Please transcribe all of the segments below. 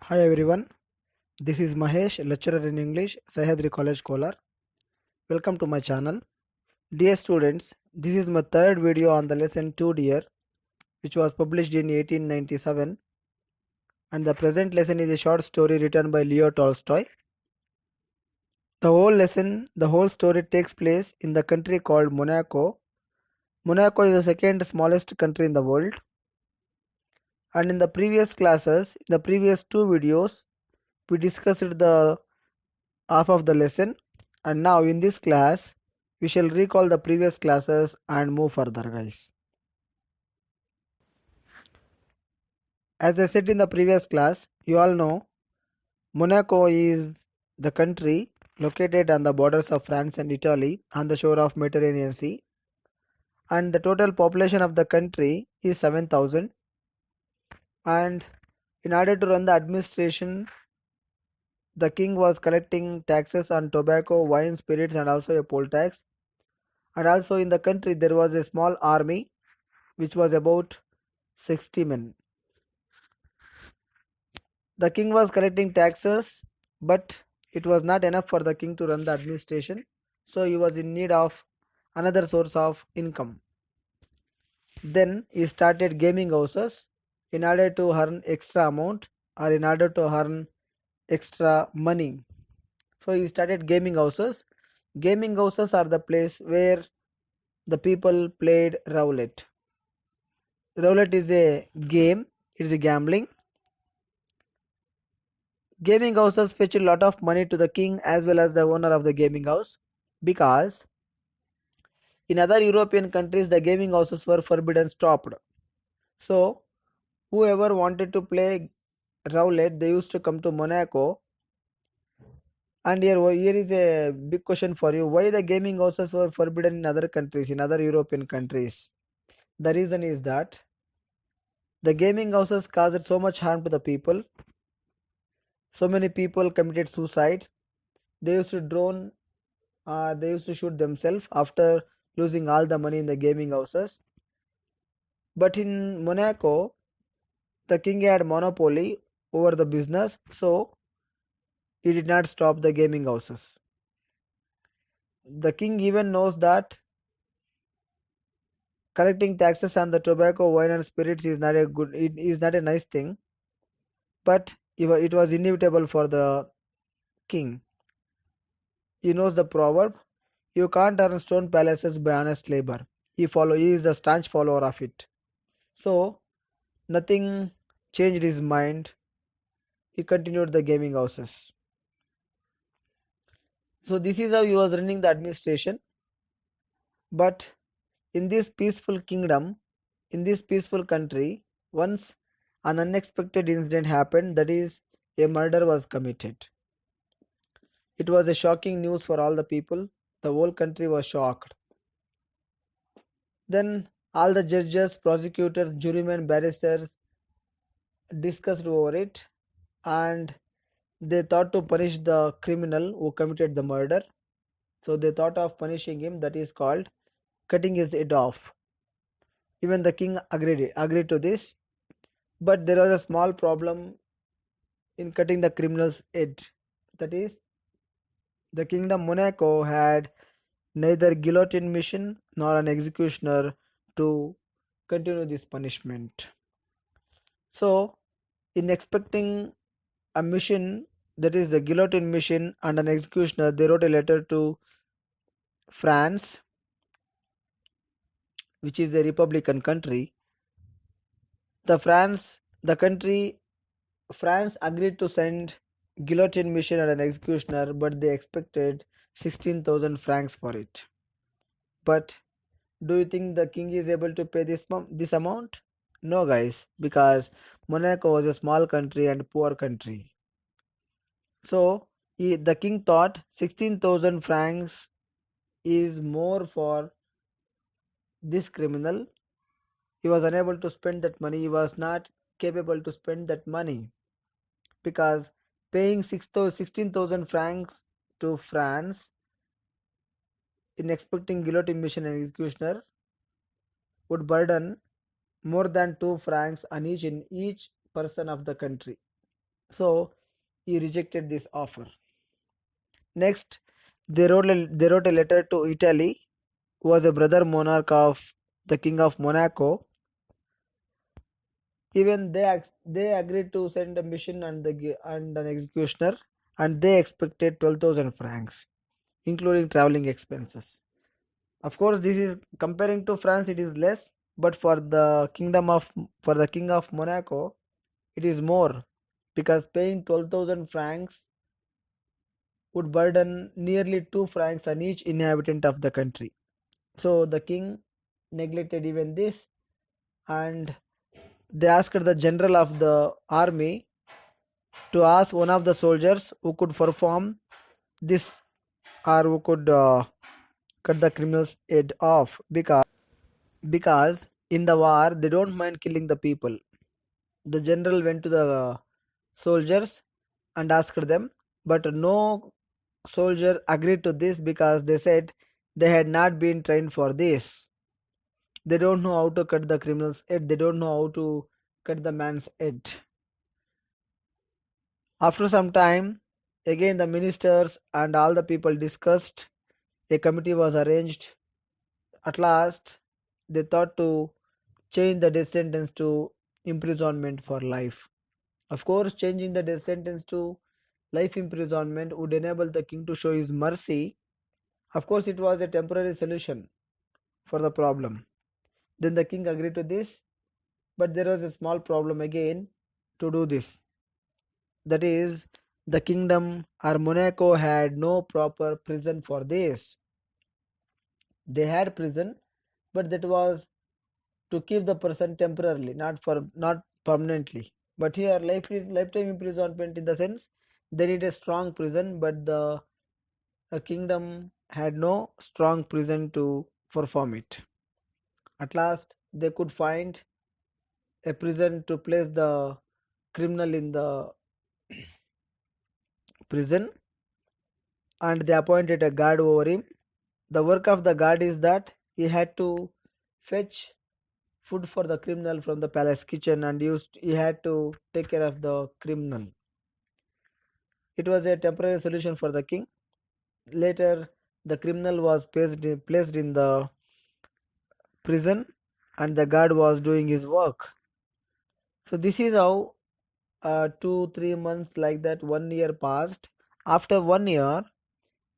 Hi everyone, this is Mahesh, lecturer in English, Sahyadri College Kolar. Welcome to my channel. Dear students, this is my third video on the lesson 2 dear, which was published in 1897, and the present lesson is a short story written by Leo Tolstoy. The whole story takes place in the country called Monaco. Monaco is the second smallest country in the world. And in the previous classes, in the previous two videos, we discussed the half of the lesson, and now in this class we shall recall the previous classes and move further, guys. As I said in the previous class, you all know Monaco is the country located on the borders of France and Italy on the shore of Mediterranean Sea, and the total population of the country is 7,000. And in order to run the administration, the king was collecting taxes on tobacco, wine, spirits, and also a poll tax. And also in the country there was a small army which was about 60 men. The king was collecting taxes, but it was not enough for the king to run the administration, so he was in need of another source of income. Then he started gaming houses in order to earn extra amount or in order to earn extra money. So he started gaming houses. Gaming houses are the place where the people played roulette. Roulette is a game, it is a gambling. Gaming houses fetch a lot of money to the king as well as the owner of the gaming house, because in other European countries the gaming houses were forbidden, stopped. So whoever wanted to play roulette, they used to come to Monaco. And here is a big question for you: why the gaming houses were forbidden in other countries, in other European countries? The reason is that the gaming houses caused so much harm to the people. So many people committed suicide. They used to they used to shoot themselves after losing all the money in the gaming houses. But in Monaco, the king had monopoly over the business, so he did not stop the gaming houses. The king even knows that collecting taxes on the tobacco, wine, and spirits is not a nice thing, but it was inevitable for the king. He knows the proverb: "You can't earn stone palaces by honest labor." He is a staunch follower of it. So nothing changed his mind. He continued the gaming houses. So this is how he was running the administration. But in this peaceful kingdom, in this peaceful country, once an unexpected incident happened, that is, a murder was committed. It was a shocking news for all the people. The whole country was shocked. Then all the judges, prosecutors, jurymen, barristers discussed over it, and they thought to punish the criminal who committed the murder. So they thought of punishing him, that is called cutting his head off. Even the king agreed to this, but there was a small problem in cutting the criminal's head. That is, the kingdom Monaco had neither guillotine machine nor an executioner to continue this punishment. So in expecting a mission, that is the guillotine mission, and an executioner, they wrote a letter to France, which is a republican country. The country France agreed to send guillotine mission and an executioner, but they expected 16,000 francs for it. But do you think the king is able to pay this amount? No, guys, because Monaco was a small country and poor country. So the king thought 16,000 francs is more for this criminal. He was unable to spend that money. He was not capable to spend that money, because paying 16,000 francs to France in expecting guillotine mission and executioner would burden more than 2 francs on each person of the country. So he rejected this offer. Next, they wrote a letter to Italy, who was a brother monarch of the King of Monaco. Even they agreed to send a mission and an executioner, and they expected 12,000 francs, including traveling expenses. Of course, this is comparing to France, it is less, but for the King of Monaco, it is more, because paying 12,000 francs would burden nearly 2 francs on each inhabitant of the country. So the king neglected even this, and they asked the general of the army to ask one of the soldiers who could perform this, or who could cut the criminal's head off, because in the war they don't mind killing the people. The general went to the soldiers and asked them, but no soldier agreed to this, because they said they had not been trained for this. They don't know how to cut the criminal's head, they don't know how to cut the man's head. After some time, again the ministers and all the people discussed. A committee was arranged. At last, they thought to change the death sentence to imprisonment for life. Of course, changing the death sentence to life imprisonment would enable the king to show his mercy. Of course, it was a temporary solution for the problem. Then the king agreed to this, but there was a small problem again to do this. That is, the kingdom or Monaco had no proper prison for this. They had prison, but that was to keep the person temporarily, not permanently. But here, lifetime imprisonment, in the sense they need a strong prison, but the kingdom had no strong prison to perform it. At last, they could find a prison to place the criminal in the prison, and they appointed a guard over him. The work of the guard is that he had to fetch food for the criminal from the palace kitchen, and he had to take care of the criminal. It was a temporary solution for the king. Later, the criminal was placed in the prison, and the guard was doing his work. So this is how 2 3 months, like that 1 year passed. After 1 year,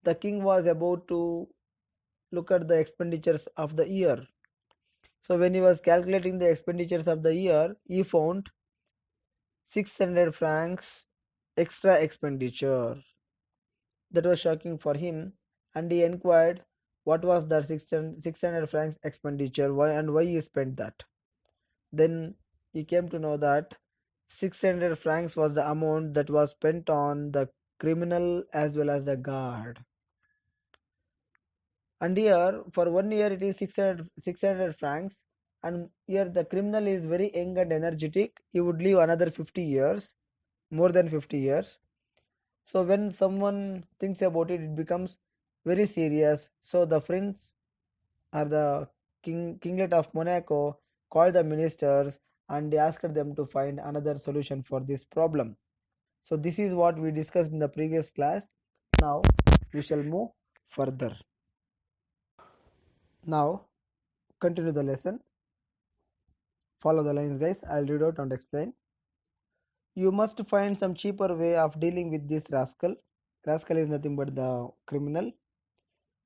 the king was about to look at the expenditures of the year. So when he was calculating the expenditures of the year, he found 600 francs extra expenditure. That was shocking for him, and he inquired what was that 600 francs expenditure, why he spent that. Then he came to know that 600 francs was the amount that was spent on the criminal as well as the guard. And here for 1 year it is 600 francs, and here the criminal is very young and energetic. He would live another 50 years, more than 50 years. So when someone thinks about it, it becomes very serious. So the prince, or the kinglet of Monaco, called the ministers and they asked them to find another solution for this problem. So this is what we discussed in the previous class. Now we shall move further. Now continue the lesson. Follow the lines, guys. I'll read out and explain. You must find some cheaper way of dealing with this rascal. Rascal is nothing but the criminal.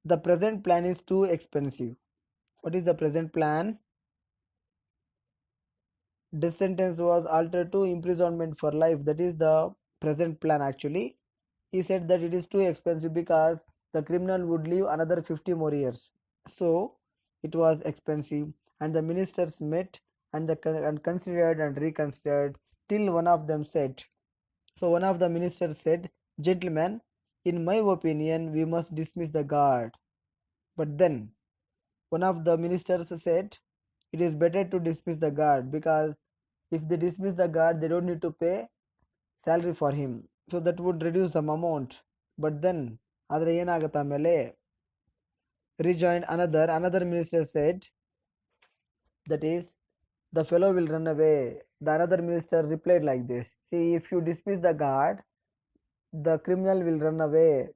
The present plan is too expensive. What is the present plan? Death sentence was altered to imprisonment for life. That is the present plan actually. He said that it is too expensive because the criminal would live another 50 more years. So it was expensive, and the ministers met and considered and reconsidered, till one of them said, so one of the ministers said, "Gentlemen, in my opinion, we must dismiss the guard." But then one of the ministers said, "It is better to dismiss the guard, because if they dismiss the guard, they don't need to pay salary for him. So that would reduce some amount." But then, ಆದರೆ ಏನಾಗುತ್ತೆ ಆಮೇಲೆ, rejoined another minister said, that is, the fellow will run away. The another minister replied like this: see, if you dismiss the guard, the criminal will run away.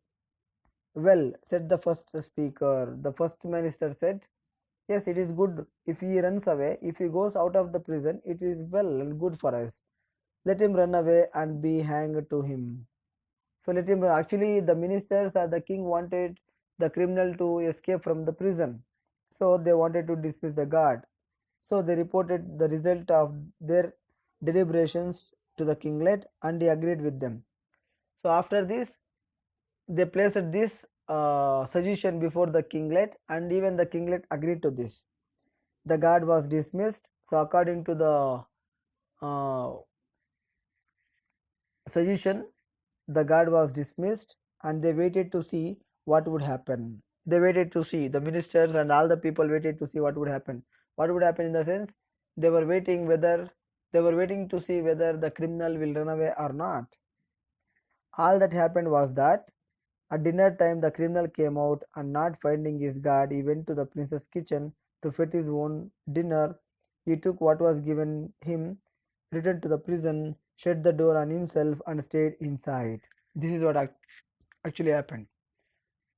Well, said the first speaker. The first minister said, yes, it is good if he runs away. If he goes out of the prison, it is well and good for us. Let him run away and be hanged to him. So let him run. Actually, the ministers or the king wanted the criminal to escape from the prison. So they wanted to dismiss the guard. So they reported the result of their deliberations to the kinglet and he agreed with them. So after this, they placed this suggestion before the kinglet and even the kinglet agreed to this. The guard was dismissed. So according to the suggestion, the guard was dismissed and they waited to see what would happen. They waited to see, the ministers and all the people waited to see what would happen. What would happen in the sense, they were waiting to see whether the criminal will run away or not. All that happened was that at dinner time the criminal came out and not finding his guard, he went to the prince's kitchen to fetch his own dinner. He took what was given him, returned to the prison, shut the door on himself and stayed inside. This is what actually happened.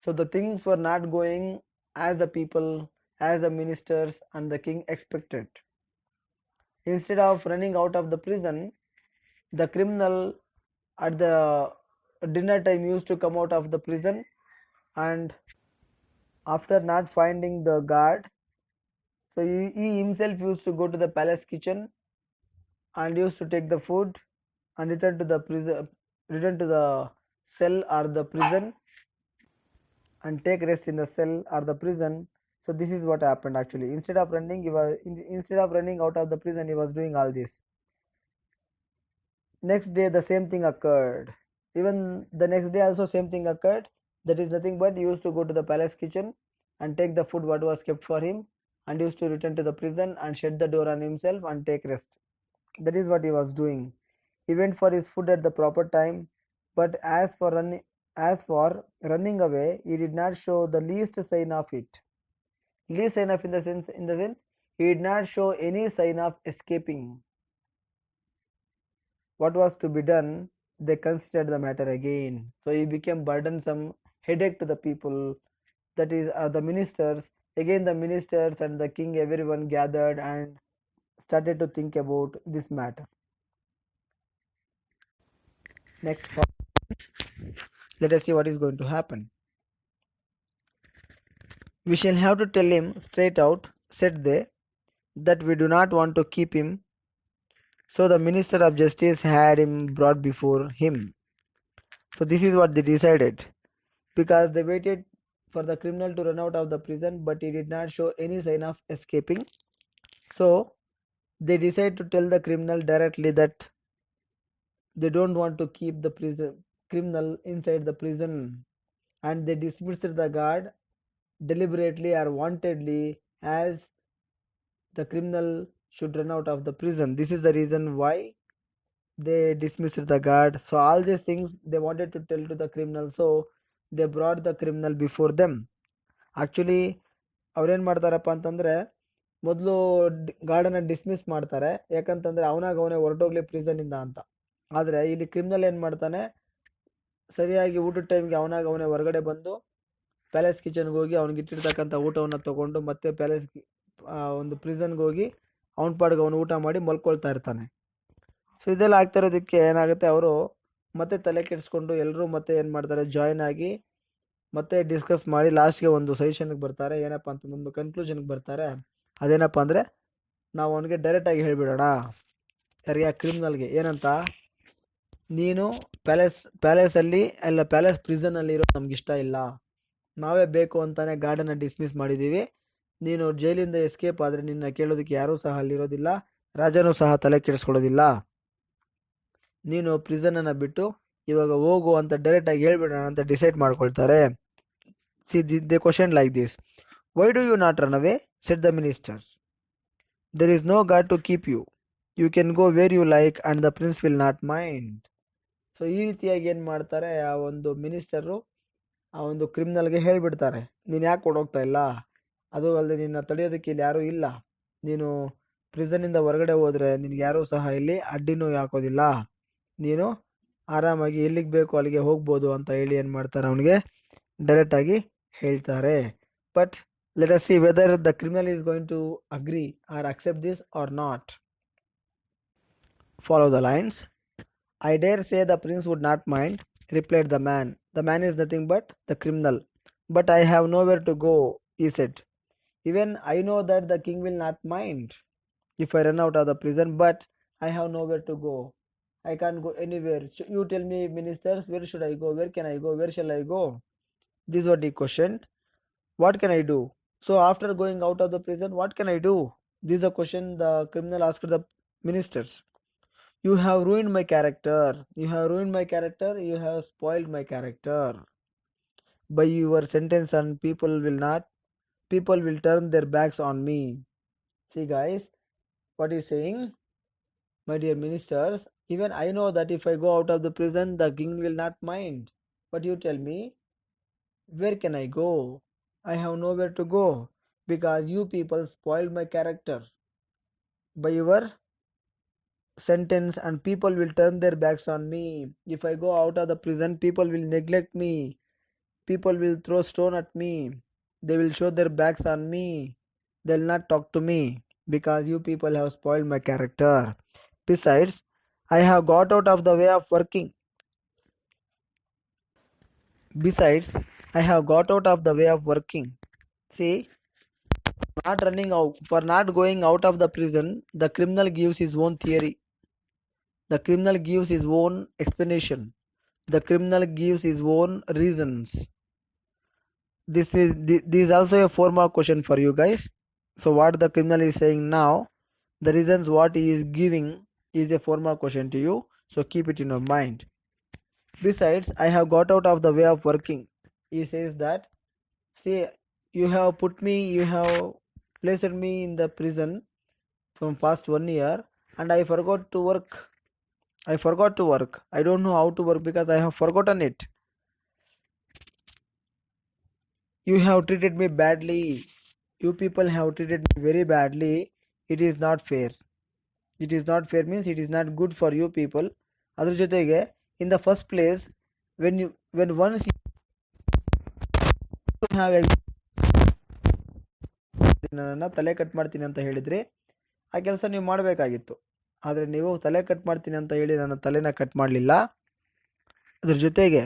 So the things were not going as the people, as the ministers and the king expected. Instead of running out of the prison, the criminal at the dinner time used to come out of the prison, and after not finding the guard, so he himself used to go to the palace kitchen and used to take the food and return to the cell or the prison and take rest in the cell or the prison. So this is what happened actually. Instead of running out of the prison, he was doing all this. Next day the same thing occurred. Even the next day also same thing occurred. That is nothing but he used to go to the palace kitchen and take the food what was kept for him and used to return to the prison and shut the door on himself and take rest. That is what he was doing. He went for his food at the proper time, but as for running away, he did not show the least sign of it. Least sign of in the sense he did not show any sign of escaping. What was to be done? They considered the matter again. So he became burdensome, headache to the people, that is the ministers. Again the ministers and the king, everyone gathered and started to think about this matter. Next, let us see what is going to happen. We shall have to tell him straight out, said they, that we do not want to keep him. So the minister of justice had him brought before him. So this is what they decided, because they waited for the criminal to run out of the prison, but he did not show any sign of escaping. So they decided to tell the criminal directly that they don't want to keep the criminal inside the prison, and they dismissed the guard deliberately or wantedly, as the criminal should run out of the prison. This is the reason why they dismissed the guard. So all these things they wanted to tell to the criminal, so they brought the criminal before them. Actually ಅವ್ರೇನ್ ಮಾಡ್ತಾರಪ್ಪ ಅಂತಂದ್ರೆ, ಮೊದಲು ಗಾರ್ಡನ್ನ dismiss ಮಾಡ್ತಾರೆ, ಯಾಕಂತಂದ್ರೆ ಅವನೇ ಹೊರಟೋಗ್ಲಿ prison ಇಂದ ಅಂತ. ಆದ್ರೆ ಇಲ್ಲಿ ಕ್ರಿಮಿನಲ್ ಏನ್ ಮಾಡ್ತಾನೆ, ಸರಿಯಾಗಿ ಊಟದ ಟೈಮ್ಗೆ ಅವನೇ ಹೊರಗಡೆ ಬಂದು ಪ್ಯಾಲೇಸ್ ಕಿಚನ್ಗೆ ಹೋಗಿ ಅವ್ನಿಗೆ ಇಟ್ಟಿರ್ತಕ್ಕಂಥ ಊಟವನ್ನು ತಗೊಂಡು ಮತ್ತೆ ಪ್ಯಾಲೇಸ್ ಒಂದು ಪ್ರಿಸನ್ಗೆ ಹೋಗಿ ಅವನ ಪಾಡಿಗೆ ಅವನು ಊಟ ಮಾಡಿ ಮಲ್ಕೊಳ್ತಾ ಇರ್ತಾನೆ. ಸೊ ಇದೆಲ್ಲ ಆಗ್ತಾ ಇರೋದಕ್ಕೆ ಏನಾಗುತ್ತೆ, ಅವರು ಮತ್ತೆ ತಲೆ ಕೆಡಿಸ್ಕೊಂಡು ಎಲ್ಲರೂ ಮತ್ತೆ ಏನು ಮಾಡ್ತಾರೆ, ಜಾಯಿನ್ ಆಗಿ ಮತ್ತೆ ಡಿಸ್ಕಸ್ ಮಾಡಿ ಲಾಸ್ಟ್ಗೆ ಒಂದು ಸಜೆಷನ್ಗೆ ಬರ್ತಾರೆ. ಏನಪ್ಪ ಅಂತ ಒಂದು ಕನ್ಕ್ಲೂಷನ್ಗೆ ಬರ್ತಾರೆ. ಅದೇನಪ್ಪ ಅಂದರೆ, ನಾವು ಅವನಿಗೆ ಡೈರೆಕ್ಟಾಗಿ ಹೇಳಿಬಿಡೋಣ, ಯಾರಿಗೆ, ಕ್ರಿಮಿನಲ್ಗೆ, ಏನಂತ, ನೀನು ಪ್ಯಾಲೇಸಲ್ಲಿ ಅಲ್ಲ ಪ್ಯಾಲೇಸ್ ಪ್ರಿಸನಲ್ಲಿ ಇರೋ ನಮ್ಗೆ ಇಷ್ಟ ಇಲ್ಲ, ನಾವೇ ಬೇಕು ಅಂತಾನೆ ಗಾರ್ಡನ್ನ ಡಿಸ್ಮಿಸ್ ಮಾಡಿದ್ದೀವಿ, ನೀನು ಜೈಲಿಂದ ಎಸ್ಕೇಪ್ ಆದರೆ ನಿನ್ನ ಕೇಳೋದಕ್ಕೆ ಯಾರೂ ಸಹ ಅಲ್ಲಿರೋದಿಲ್ಲ, ರಾಜನೂ ಸಹ ತಲೆ ಕೆಡಿಸ್ಕೊಳ್ಳೋದಿಲ್ಲ, ನೀನು ಪ್ರಿಸನನ್ನು ಬಿಟ್ಟು ಇವಾಗ ಹೋಗು ಅಂತ ಡೈರೆಕ್ಟಾಗಿ ಹೇಳ್ಬಿಡೋಣ ಅಂತ ಡಿಸೈಡ್ ಮಾಡ್ಕೊಳ್ತಾರೆ. See they question like this: why do you not run away, said the ministers. There is no god to keep you, you can go where you like and the prince will not mind. So ಈ ರೀತಿಯಾಗಿ ಏನು ಮಾಡ್ತಾರೆ, ಆ ಒಂದು minister ಆ ಒಂದು ಕ್ರಿಮಿನಲ್ಗೆ ಹೇಳ್ಬಿಡ್ತಾರೆ, ನೀನು ಯಾಕೆ ಕೊಡೋಗ್ತಾ ಇಲ್ಲ, ಅದು ಅಲ್ಲದೆ ನಿನ್ನ ತಡೆಯೋದಕ್ಕೆ ಇಲ್ಲಿ ಯಾರೂ ಇಲ್ಲ, ನೀನು ಪ್ರಿಸನ್ನಿಂದ ಹೊರಗಡೆ ಹೋದರೆ ನಿನಗೆ ಯಾರೂ ಸಹ ಇಲ್ಲಿ ಅಡ್ಡಿನೂ ಹಾಕೋದಿಲ್ಲ, ನೀನು ಆರಾಮಾಗಿ ಎಲ್ಲಿಗೆ ಬೇಕು ಅಲ್ಲಿಗೆ ಹೋಗ್ಬೋದು ಅಂತ ಹೇಳಿ ಏನು ಮಾಡ್ತಾರೆ, ಅವನಿಗೆ ಡೈರೆಕ್ಟಾಗಿ ಹೇಳ್ತಾರೆ. But let us see whether the criminal is going to agree or accept this or not. Follow the lines. I dare say the prince would not mind, replied the man. The man is nothing but the criminal. But I have nowhere to go, he said. Even I know that the king will not mind if I run out of the prison, but I have nowhere to go. I can't go anywhere. You tell me, ministers, where should I go? Where can I go? Where shall I go? This is what he questioned. What can I do? So after going out of the prison, what can I do? This is the question the criminal asked the ministers. You have ruined my character. You have ruined my character. You have spoiled my character. By your sentence, and people will turn their backs on me. See, guys, what he's saying, my dear ministers, even I know that if I go out of the prison, the king will not mind. But you tell me, where can I go? I have nowhere to go because you people spoiled my character by your sentence, and people will turn their backs on me. If I go out of the prison, people will neglect me. People will throw stone at me. They will show their backs on me. They'll not talk to me because you people have spoiled my character. Besides, I have got out of the way of working. Besides, I have got out of the way of working. See, for not going out of the prison, the criminal gives his own theory. The criminal gives his own explanation. The criminal gives his own reasons. This is also a 4-mark question for you guys. So what the criminal is saying now, the reasons what he is giving is a 4-mark question to you. So keep it in your mind. Besides, I have got out of the way of working. He says that, see, you have placed me in the prison from past 1 year, and I forgot to work. I don't know how to work because I have forgotten it. You have treated me badly. You people have treated me very badly. It is not fair. It is not fair means it is not good for you people. ಅದರ ಜೊತೆಗೆ in the first place, when once you have ನನ್ನನ್ನು ತಲೆ cut ಮಾಡ್ತೀನಿ ಅಂತ ಹೇಳಿದ್ರಿ, ಆ ಕೆಲಸ ನೀವು ಮಾಡಬೇಕಾಗಿತ್ತು. ಆದರೆ ನೀವು ತಲೆ ಕಟ್ ಮಾಡ್ತೀನಿ ಅಂತ ಹೇಳಿ ನನ್ನ ತಲೆನ ಕಟ್ ಮಾಡಲಿಲ್ಲ. ಅದ್ರ ಜೊತೆಗೆ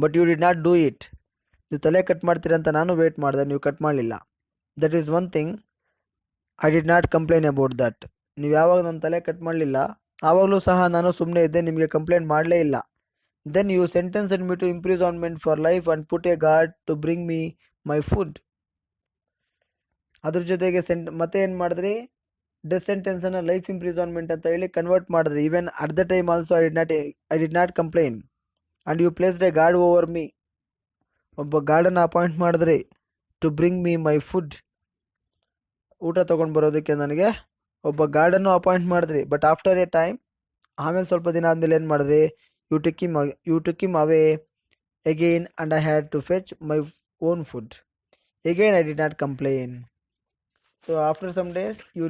but you did not do it. ನೀವು ತಲೆ ಕಟ್ ಮಾಡ್ತೀರ ಅಂತ ನಾನು ವೇಟ್ ಮಾಡಿದೆ, ನೀವು ಕಟ್ ಮಾಡಲಿಲ್ಲ. That is one thing I did not complain about that. ನೀವು ಯಾವಾಗ ನನ್ನ ತಲೆ ಕಟ್ ಮಾಡಲಿಲ್ಲ ಆವಾಗಲೂ ಸಹ ನಾನು ಸುಮ್ಮನೆ ಇದ್ದೆ, ನಿಮಗೆ ಕಂಪ್ಲೇಂಟ್ ಮಾಡಲೇ ಇಲ್ಲ. Then you sentenced me to imprisonment for life and put a guard to bring me my food. ಅದ್ರ ಜೊತೆಗೆ ಮತ್ತೆ ಏನು ಮಾಡಿದ್ರಿ, ಡೆತ್ ಸೆಂಟೆನ್ಸನ್ನು ಲೈಫ್ ಇಂಪ್ರಿಸನ್ಮೆಂಟ್ ಅಂತ ಹೇಳಿ ಕನ್ವರ್ಟ್ ಮಾಡಿದ್ರಿ. Even at the time also I did not complain and you placed a guard over me. ಒಬ್ಬ ಗಾರ್ಡನ್ನು ಅಪಾಯಿಂಟ್ ಮಾಡಿದ್ರಿ to bring me my food. ಊಟ ತೊಗೊಂಡು ಬರೋದಕ್ಕೆ ನನಗೆ ಒಬ್ಬ ಗಾರ್ಡನ್ನು ಅಪಾಯಿಂಟ್ ಮಾಡಿದ್ರಿ. ಬಟ್ ಆಫ್ಟರ್ ಎ ಟೈಮ್, ಆಮೇಲೆ ಸ್ವಲ್ಪ ದಿನ ಆದಮೇಲೆ ಏನು ಮಾಡಿದ್ರಿ, you took him away again and I had to fetch my own food. Again I did not complain. So after some days, you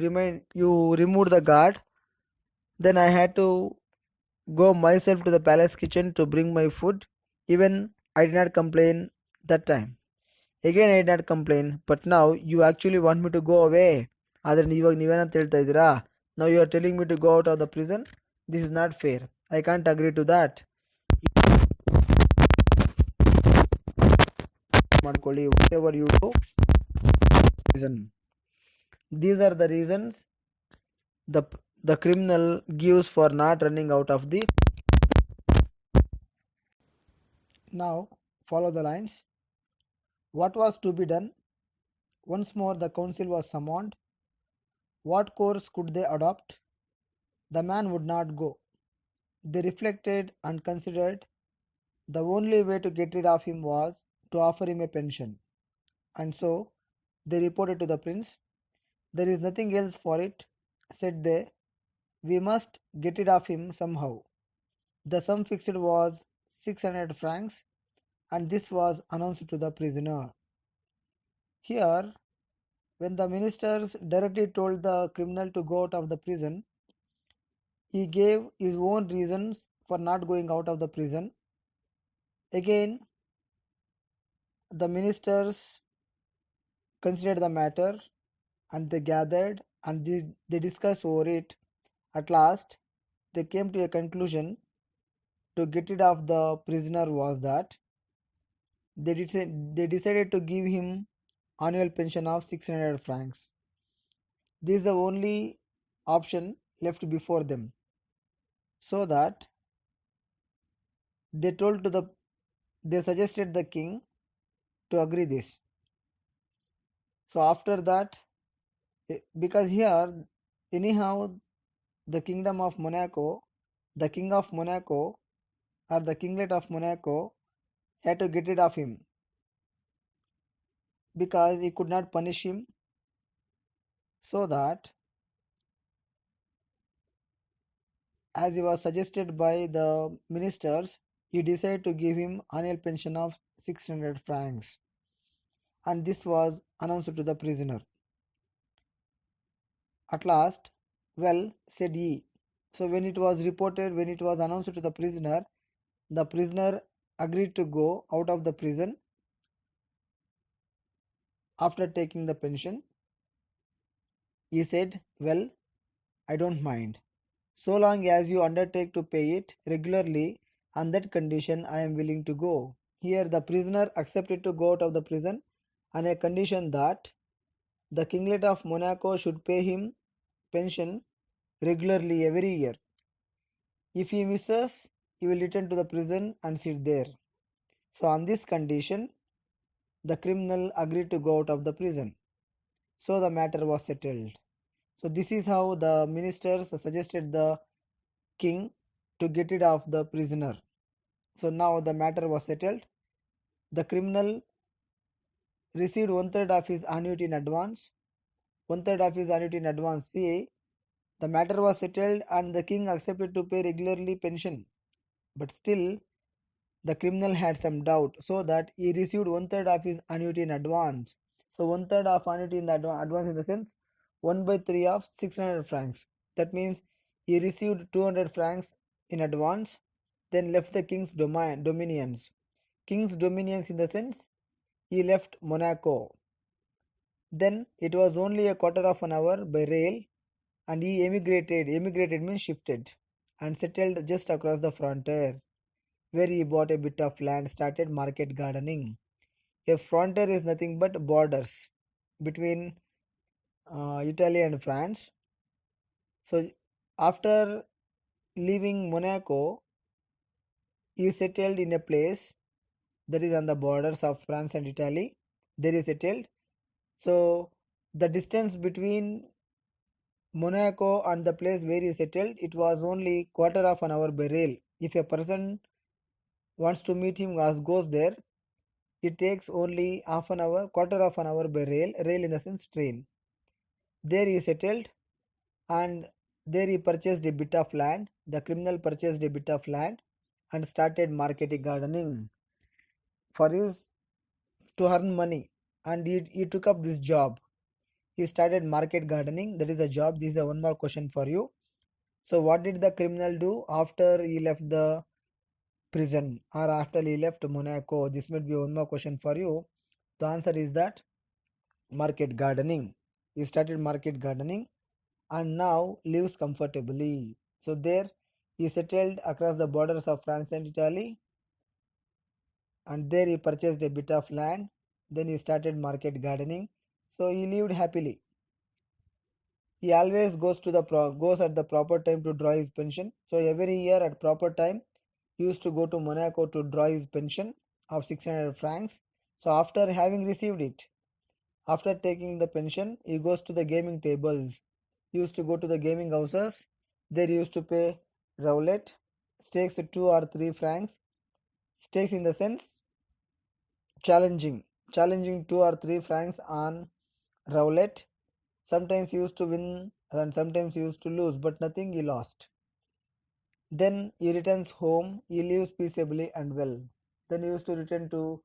removed the guard. Then I had to go myself to the palace kitchen to bring my food. Even I did not complain that time. Again I did not complain. But now you actually want me to go away. ಆದರೆ ಇವಾಗ ನೀವೇನಂತ ಹೇಳ್ತಾ ಇದ್ದೀರಾ, now you are telling me to go out of the prison. This is not fair. I can't agree to that. ಮಾಡ್ಕೊಳ್ಳಿ, whatever you do, prison. These are the reasons the criminal gives for not running out of the. Now follow the lines. What was to be done? Once more the council was summoned. What course could they adopt? The man would not go. They reflected and considered. The only way to get rid of him was to offer him a pension. And so they reported to the prince. There is nothing else for it, said they. We must get rid of him somehow. The sum fixed was 600 francs, and this was announced to the prisoner. Here, When the ministers directly told the criminal to go out of the prison, he gave his own reasons for not going out of the prison. Again, the ministers considered the matter and they gathered and they discussed over it. At last, they came to a conclusion to get rid of the prisoner was that they decided to give him annual pension of 600 francs. This is the only option left before them. So that they told to the they suggested the king to agree this. So after that, because here anyhow the kingdom of Monaco, the king of Monaco or the kinglet of Monaco had to get rid of him because he could not punish him, so that as he was suggested by the ministers, he decided to give him annual pension of 600 francs, and this was announced to the prisoner. At last, well, said he. So when it was reported, when it was announced to the prisoner agreed to go out of the prison after taking the pension. He said, well, I don't mind. So long as you undertake to pay it regularly, on that condition I am willing to go. Here the prisoner accepted to go out of the prison on a condition that the kinglet of Monaco should pay him pension regularly every year. If he misses, he will return to the prison and sit there. So on this condition, the criminal agreed to go out of the prison. So the matter was settled. So this is how the ministers suggested the king to get rid of the prisoner. So now the matter was settled. The criminal received one third of his annuity in advance. One third of his annuity in advance. See, the matter was settled and the king accepted to pay regularly pension. But still, the criminal had some doubt, so that he received one third of his annuity in advance. So one third of annuity in the advance in the sense 1 by 3 of 600 francs. That means he received 200 francs in advance, then left the king's dominions. King's dominions in the sense he left Monaco. Then it was only a quarter of an hour by rail and he emigrated. Emigrated means shifted and settled just across the frontier, where he bought a bit of land, started market gardening. A frontier is nothing but borders between Italy and France. So after leaving Monaco, he settled in a place that is on the borders of France and Italy. There he settled. So the distance between Monaco and the place where he settled, it was only quarter of an hour by rail. If a person wants to meet him or goes there, it takes only half an hour, quarter of an hour by rail, rail in the sense train. There he settled and there he purchased a bit of land. The criminal purchased a bit of land and started marketing gardening for his to earn money, and he took up this job. He started market gardening, that is a job. This is a one more question for you. So what did the criminal do after he left the prison or after he left Monaco? This might be one more question for you. The answer is that market gardening. He started market gardening and now lives comfortably. So there he settled across the borders of France and Italy, and there he purchased a bit of land. Then he started market gardening. So he lived happily. He always goes at the proper time to draw his pension. So every year at proper time, he used to go to Monaco to draw his pension of 600 francs. So after having received it, after taking the pension, he goes to the gaming tables. He used to go to the gaming houses. There he used to pay roulette, stakes 2 or 3 francs. Stakes in the sense challenging 2 or 3 francs on roulette. Sometimes he used to win and sometimes he used to lose, but nothing he lost. Then he returns home, he lives peaceably and well. Then he used to return to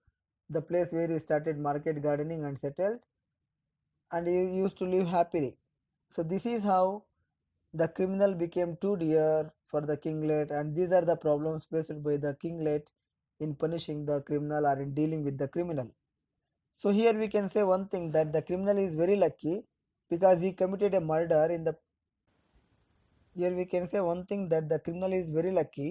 the place where he started market gardening and settled. and he used to live happily. So this is how the criminal became too dear for the kinglet, and these are the problems faced by the kinglet in punishing the criminal or in dealing with the criminal. So here we can say one thing, that the criminal is very lucky because he committed a murder in the here we can say one thing, that the criminal is very lucky.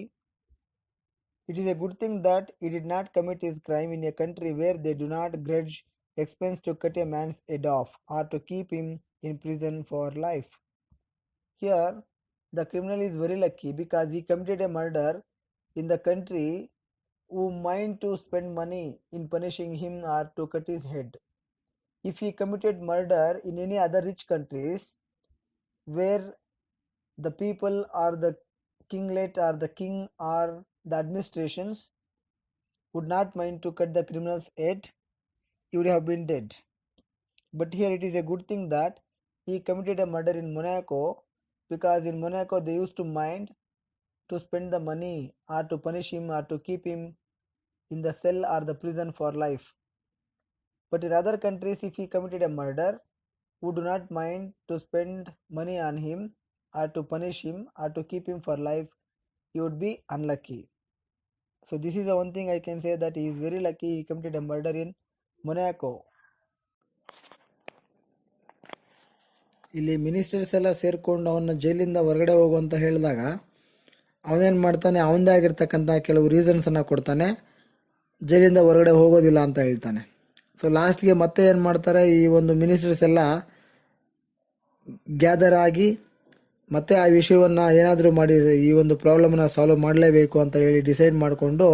It is a good thing that he did not commit his crime in a country where they do not grudge expense to cut a man's head off or to keep him in prison for life. Here, the criminal is very lucky because he committed a murder in the country who mind to spend money in punishing him or to cut his head. If he committed murder in any other rich countries where the people or the kinglet or the king or the administrations would not mind to cut the criminal's head, he would have been dead. But here it is a good thing that he committed a murder in Monaco, because in Monaco they used to mind to spend the money or to punish him or to keep him in the cell or the prison for life. But in other countries, if he committed a murder, who do not mind to spend money on him or to punish him or to keep him for life, he would be unlucky. So this is the one thing I can say, that he is very lucky he committed a murder in Monaco. ಇಲ್ಲಿ ministers ಎಲ್ಲ ಸೇರ್ಕೊಂಡು ಅವನ್ನ ಜೈಲಿಂದ ಹೊರಗಡೆ ಹೋಗು ಅಂತ ಹೇಳಿದಾಗ ಅವನೇನು ಮಾಡ್ತಾನೆ, ಅವನದೇ ಆಗಿರ್ತಕ್ಕಂಥ ಕೆಲವು ರೀಸನ್ಸನ್ನು ಕೊಡ್ತಾನೆ, ಜೈಲಿಂದ ಹೊರಗಡೆ ಹೋಗೋದಿಲ್ಲ ಅಂತ ಹೇಳ್ತಾನೆ. ಸೊ ಲಾಸ್ಟ್ಗೆ ಮತ್ತೆ ಏನು ಮಾಡ್ತಾರೆ, ಈ ಒಂದು ಮಿನಿಸ್ಟರ್ಸ್ ಎಲ್ಲ ಗ್ಯಾದರ್ ಆಗಿ ಮತ್ತೆ ಆ ವಿಷಯವನ್ನು ಏನಾದರೂ ಮಾಡಿ ಈ ಒಂದು ಪ್ರಾಬ್ಲಮ್ನ ಸಾಲ್ವ್ ಮಾಡಲೇಬೇಕು ಅಂತ ಹೇಳಿ ಡಿಸೈಡ್ ಮಾಡಿಕೊಂಡು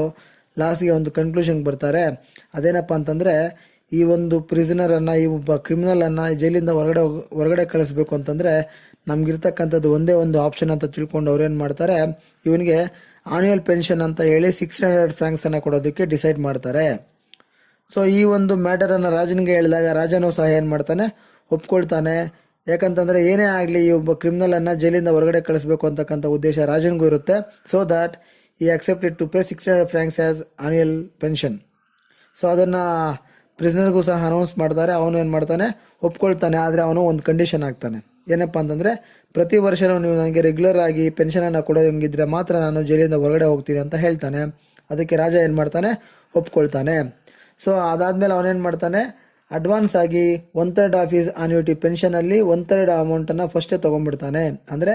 ಲಾಸ್ಟ್ಗೆ ಒಂದು ಕನ್ಕ್ಲೂಷನ್ಗೆ ಬರ್ತಾರೆ. ಅದೇನಪ್ಪ ಅಂತಂದರೆ, ಈ ಒಂದು ಪ್ರಿಸನರನ್ನು, ಈ ಒಬ್ಬ ಕ್ರಿಮಿನಲನ್ನು ಜೈಲಿಂದ ಹೊರಗಡೆ ಕಳಿಸ್ಬೇಕು ಅಂತಂದರೆ ನಮಗಿರ್ತಕ್ಕಂಥದ್ದು ಒಂದೇ ಒಂದು ಆಪ್ಷನ್ ಅಂತ ತಿಳ್ಕೊಂಡು ಅವ್ರೇನು ಮಾಡ್ತಾರೆ, ಇವನಿಗೆ ಆನ್ಯುವಲ್ ಪೆನ್ಷನ್ ಅಂತ ಹೇಳಿ 600 ಫ್ರಾಂಕ್ಸನ್ನು ಕೊಡೋದಕ್ಕೆ ಡಿಸೈಡ್ ಮಾಡ್ತಾರೆ. ಸೊ ಈ ಒಂದು ಮ್ಯಾಟರನ್ನು ರಾಜನಿಗೆ ಹೇಳಿದಾಗ ರಾಜನೂ ಸಹ ಏನು ಮಾಡ್ತಾನೆ, ಒಪ್ಕೊಳ್ತಾನೆ. ಯಾಕಂತಂದರೆ ಏನೇ ಆಗಲಿ ಈ ಒಬ್ಬ ಕ್ರಿಮಿನಲನ್ನು ಜೈಲಿಂದ ಹೊರಗಡೆ ಕಳಿಸ್ಬೇಕು ಅಂತಕ್ಕಂಥ ಉದ್ದೇಶ ರಾಜನಿಗೂ ಇರುತ್ತೆ. So that he accepted to pay 600 francs as annual pension. So ಅದನ್ನು ಪ್ರಿಸನರ್ಗೂ ಸಹ ಅನೌನ್ಸ್ ಮಾಡ್ತಾರೆ. ಅವನು ಏನು ಮಾಡ್ತಾನೆ, ಒಪ್ಕೊಳ್ತಾನೆ. ಆದರೆ ಅವನು ಒಂದು ಕಂಡೀಷನ್ ಆಗ್ತಾನೆ. ಏನಪ್ಪ ಅಂತಂದರೆ, ಪ್ರತಿ ವರ್ಷವೂ ನೀವು ನನಗೆ ರೆಗ್ಯುಲರ್ ಆಗಿ ಪೆನ್ಷನನ್ನು ಕೊಡೋಂಗಿದ್ರೆ ಮಾತ್ರ ನಾನು ಜೈಲಿಂದ ಹೊರಗಡೆ ಹೋಗ್ತೀನಿ ಅಂತ ಹೇಳ್ತಾನೆ. ಅದಕ್ಕೆ ರಾಜ ಏನು ಮಾಡ್ತಾನೆ, ಒಪ್ಕೊಳ್ತಾನೆ. ಸೊ ಅದಾದಮೇಲೆ ಅವನೇನು ಮಾಡ್ತಾನೆ, ಅಡ್ವಾನ್ಸ್ ಆಗಿ 1/3 ಆಫ್ ಈಸ್ ಆನ್ಯುಟಿ ಪೆನ್ಷನಲ್ಲಿ 1/3 ಅಮೌಂಟನ್ನು ಫಸ್ಟೇ ತೊಗೊಂಡ್ಬಿಡ್ತಾನೆ. ಅಂದರೆ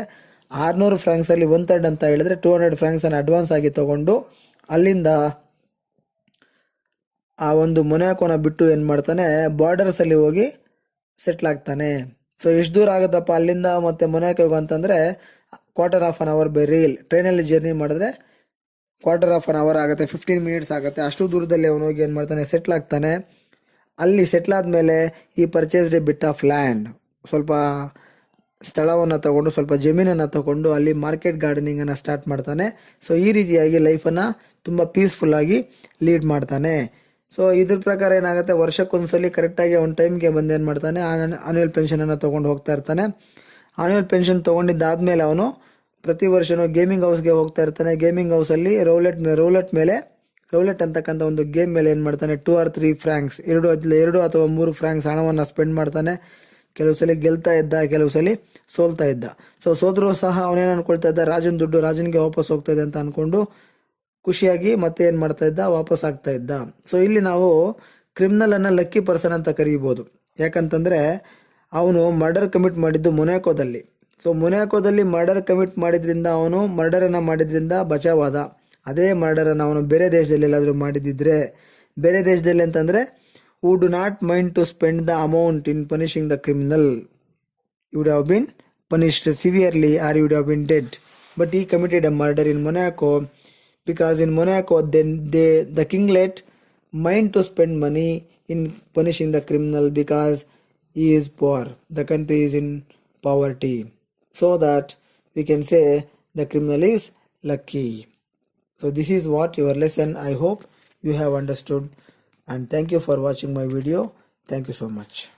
600 ಫ್ರಾಂಕ್ಸಲ್ಲಿ 1/3 ಅಂತ ಹೇಳಿದ್ರೆ 200 ಫ್ರಾಂಕ್ಸನ್ನು ಅಡ್ವಾನ್ಸ್ ಆಗಿ ತೊಗೊಂಡು ಅಲ್ಲಿಂದ ಆ ಒಂದು ಮೊನಾಕೋನ ಬಿಟ್ಟು ಏನು ಮಾಡ್ತಾನೆ, ಬಾರ್ಡರ್ಸಲ್ಲಿ ಹೋಗಿ ಸೆಟ್ಲ್ ಆಗ್ತಾನೆ. ಸೊ ಎಷ್ಟು ದೂರ ಆಗುತ್ತಪ್ಪ ಅಲ್ಲಿಂದ ಮತ್ತೆ ಮೊನಾಕೋಗೆ ಅಂತಂದರೆ 1/4 ಅವರ್ ಬೈ ರೈಲ್. ಟ್ರೈನಲ್ಲಿ ಜರ್ನಿ ಮಾಡಿದ್ರೆ 1/4 ಅವರ್ ಆಗುತ್ತೆ, 15 ಮಿನಿಟ್ಸ್ ಆಗುತ್ತೆ. ಅಷ್ಟು ದೂರದಲ್ಲಿ ಅವನು ಹೋಗಿ ಏನು ಮಾಡ್ತಾನೆ, ಸೆಟ್ಲ್ ಆಗ್ತಾನೆ. ಅಲ್ಲಿ ಸೆಟ್ಲ್ ಆದಮೇಲೆ ಈ purchased A bit of land, ಸ್ವಲ್ಪ ಸ್ಥಳವನ್ನು ತಗೊಂಡು, ಸ್ವಲ್ಪ ಜಮೀನನ್ನು ತಗೊಂಡು ಅಲ್ಲಿ ಮಾರ್ಕೆಟ್ ಗಾರ್ಡನಿಂಗನ್ನು ಸ್ಟಾರ್ಟ್ ಮಾಡ್ತಾನೆ. ಸೊ ಈ ರೀತಿಯಾಗಿ ಲೈಫನ್ನು ತುಂಬ ಪೀಸ್ಫುಲ್ಲಾಗಿ ಲೀಡ್ ಮಾಡ್ತಾನೆ. ಸೊ ಇದ್ರ ಪ್ರಕಾರ ಏನಾಗುತ್ತೆ, ವರ್ಷಕ್ಕೊಂದ್ಸಲಿ ಕರೆಕ್ಟಾಗಿ ಅವ್ನ ಟೈಮ್ಗೆ ಬಂದು ಏನು ಮಾಡ್ತಾನೆ, ಆನ್ಯುವಲ್ ಪೆನ್ಷನನ್ನು ತೊಗೊಂಡು ಹೋಗ್ತಾ ಇರ್ತಾನೆ. ಆನ್ಯುವಲ್ ಪೆನ್ಷನ್ ತೊಗೊಂಡಿದ್ದಾದಮೇಲೆ ಅವನು ಪ್ರತಿ ವರ್ಷವೂ ಗೇಮಿಂಗ್ ಹೌಸ್ಗೆ ಹೋಗ್ತಾ ಇರ್ತಾನೆ. ಗೇಮಿಂಗ್ ಹೌಸಲ್ಲಿ ರೌಲೆಟ್ ಅಂತಕ್ಕಂಥ ಒಂದು ಗೇಮ್ ಮೇಲೆ ಏನು ಮಾಡ್ತಾನೆ, 2 or 3 ಫ್ರಾಂಕ್ಸ್, 2 ಅಥವಾ 3 ಫ್ರಾಂಕ್ಸ್ ಹಣವನ್ನು ಸ್ಪೆಂಡ್ ಮಾಡ್ತಾನೆ. ಕೆಲವು ಸಲ ಗೆಲ್ತಾ ಇದ್ದ, ಕೆಲವು ಸಲ ಸೋಲ್ತಾ ಇದ್ದ. ಸೊ ಸೋದ್ರೂ ಸಹ ಅವನೇನು ಅನ್ಕೊಳ್ತಾ ಇದ್ದ, ರಾಜನ ದುಡ್ಡು ರಾಜನಿಗೆ ವಾಪಸ್ ಹೋಗ್ತಾ ಇದೆ ಅಂತ ಅಂದ್ಕೊಂಡು ಖುಷಿಯಾಗಿ ಮತ್ತೆ ಏನು ಮಾಡ್ತಾ ಇದ್ದ, ವಾಪಸ್ ಆಗ್ತಾ ಇದ್ದ. ಸೊ ಇಲ್ಲಿ ನಾವು ಕ್ರಿಮಿನಲನ್ನು ಲಕ್ಕಿ ಪರ್ಸನ್ ಅಂತ ಕರೀಬೋದು. ಯಾಕಂತಂದರೆ ಅವನು ಮರ್ಡರ್ ಕಮಿಟ್ ಮಾಡಿದ್ದು ಮೊನಾಕೋದಲ್ಲಿ. ಸೊ ಮೊನಾಕೋದಲ್ಲಿ ಮರ್ಡರ್ ಕಮಿಟ್ ಮಾಡಿದ್ರಿಂದ, ಅವನು ಮರ್ಡರನ್ನು ಮಾಡಿದ್ರಿಂದ ಬಚಾವಾದ. ಅದೇ ಮರ್ಡರನ್ನು ಅವನು ಬೇರೆ ದೇಶದಲ್ಲಿ ಎಲ್ಲಾದರೂ ಮಾಡಿದ್ದಿದ್ರೆ, ಬೇರೆ ದೇಶದಲ್ಲಿ ಅಂತಂದರೆ who do not mind to spend the amount in punishing the criminal, you would have been punished severely or you would have been dead. But he committed a murder in Monaco, because in Monaco then the kinglet mind to spend money in punishing the criminal because he is poor, the country is in poverty. So that we can say the criminal is lucky. So this is what your lesson. I hope you have understood, and thank you for watching my video. Thank you so much.